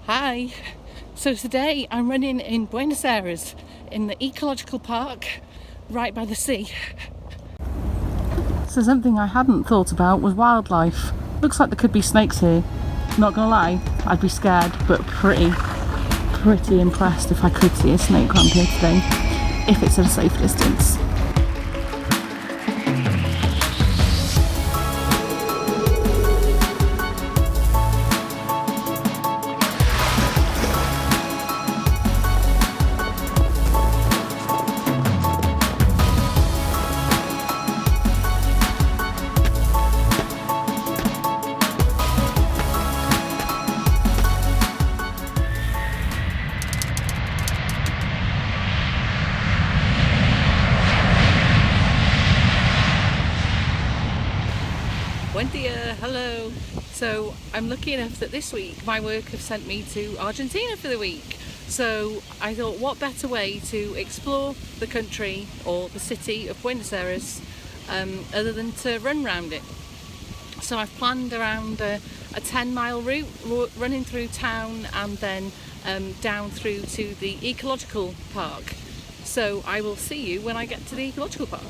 Hi, so today I'm running in Buenos Aires in the ecological park right by the sea. So something I hadn't thought about was wildlife. Looks like there could be snakes here. Not gonna lie, I'd be scared but pretty impressed if I could see a snake around here today, if it's at a safe distance. Buen dia, hello. So I'm lucky enough that this week my work have sent me to Argentina for the week. So I thought, what better way to explore the country or the city of Buenos Aires other than to run around it. So I've planned around a 10-mile route running through town and then down through to the ecological park. So I will see you when I get to the ecological park.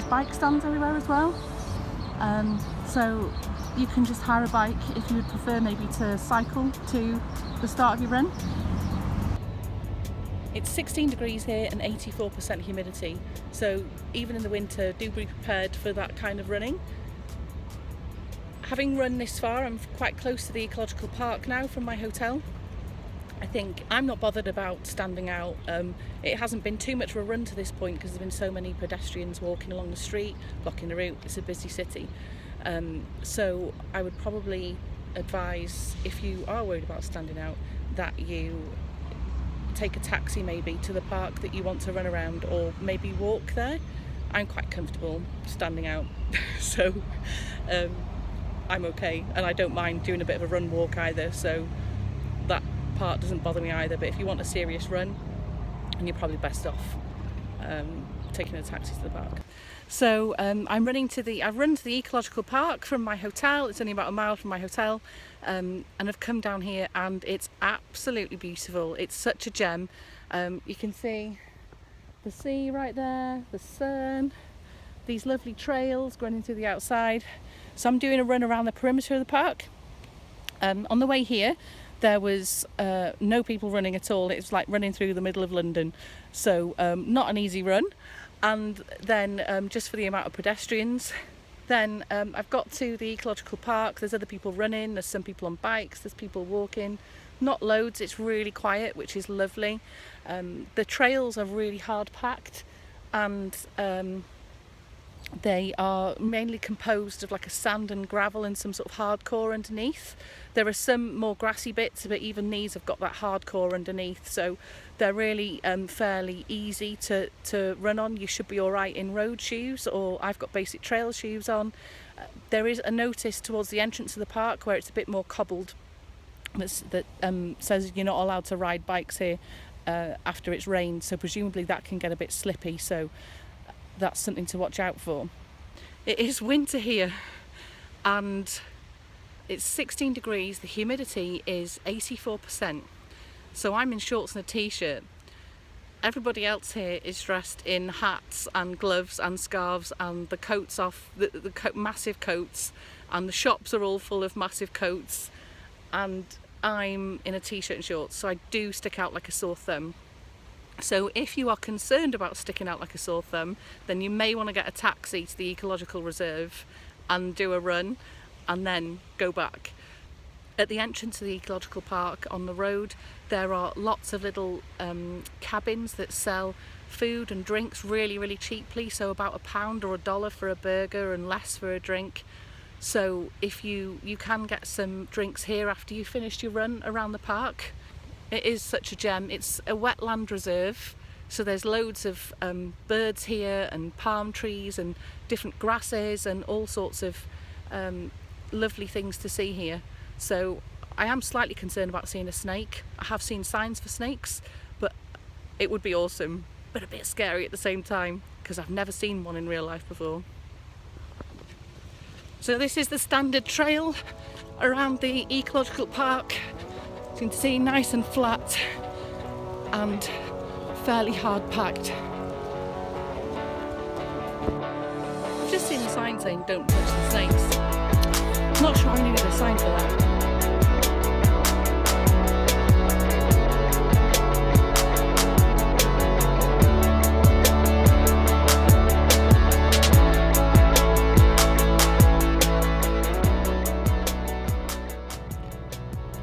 Bike stands everywhere as well, so you can just hire a bike if you would prefer maybe to cycle to the start of your run. It's 16 degrees here and 84% humidity, so even in the winter do be prepared for that kind of running. Having run this far, I'm quite close to the ecological park now from my hotel. I think I'm not bothered about standing out. It hasn't been too much of a run to this point because there's been so many pedestrians walking along the street, blocking the route. It's a busy city. So I would probably advise, if you are worried about standing out, that you take a taxi maybe to the park that you want to run around, or maybe walk there. I'm quite comfortable standing out, so I'm okay, and I don't mind doing a bit of a run walk either, so that part doesn't bother me either. But if you want a serious run, and you're probably best off taking a taxi to the park. So I've run to the ecological park from my hotel. It's only about a mile from my hotel, and I've come down here and it's absolutely beautiful. It's such a gem. You can see the sea right there, the sun, these lovely trails running through the outside. So I'm doing a run around the perimeter of the park. On the way here there was no people running at all. It was like running through the middle of London, so not an easy run. And then just for the amount of pedestrians, then I've got to the ecological park. There's other people running, there's some people on bikes, there's people walking, not loads. It's really quiet, which is lovely. The trails are really hard packed, and they are mainly composed of like a sand and gravel and some sort of hardcore underneath. There are some more grassy bits, but even these have got that hardcore underneath, so they're really fairly easy to run on. You should be all right in road shoes, or I've got basic trail shoes on. There is a notice towards the entrance of the park where it's a bit more cobbled that says you're not allowed to ride bikes here after it's rained, so presumably that can get a bit slippy, so that's something to watch out for. It is winter here and it's 16 degrees, the humidity is 84%, so I'm in shorts and a t-shirt. Everybody else here is dressed in hats and gloves and scarves and the coats off, massive coats, and the shops are all full of massive coats, and I'm in a t-shirt and shorts, so I do stick out like a sore thumb. So if you are concerned about sticking out like a sore thumb, then you may want to get a taxi to the ecological reserve and do a run and then go back. At the entrance of the ecological park on the road, there are lots of little cabins that sell food and drinks really cheaply, so about £1 or $1 for a burger and less for a drink. So if you can get some drinks here after you finished your run around the park. It is such a gem. It's a wetland reserve, so there's loads of birds here and palm trees and different grasses and all sorts of lovely things to see here. So I am slightly concerned about seeing a snake. I have seen signs for snakes, but it would be awesome but a bit scary at the same time because I've never seen one in real life before. So this is the standard trail around the ecological park. As you can see, nice and flat and fairly hard packed. I've just seen a sign saying don't touch the snakes. I'm not sure I needed a sign for that.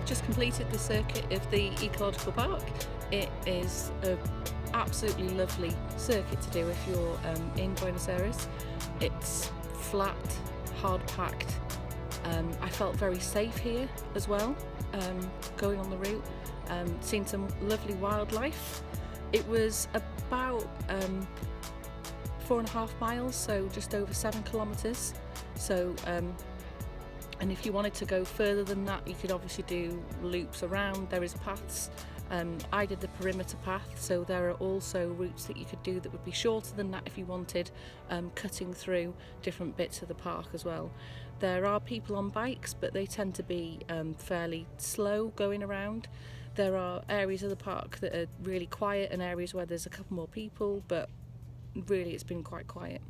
Just completed the circuit of the ecological park. It is an absolutely lovely circuit to do if you're in Buenos Aires. It's flat, hard packed. I felt very safe here as well, going on the route, seen some lovely wildlife. It was about 4.5 miles, so just over 7 kilometres. So and if you wanted to go further than that, you could obviously do loops around. There is paths. I did the perimeter path, so there are also routes that you could do that would be shorter than that if you wanted, cutting through different bits of the park as well. There are people on bikes, but they tend to be fairly slow going around. There are areas of the park that are really quiet and areas where there's a couple more people, but really it's been quite quiet.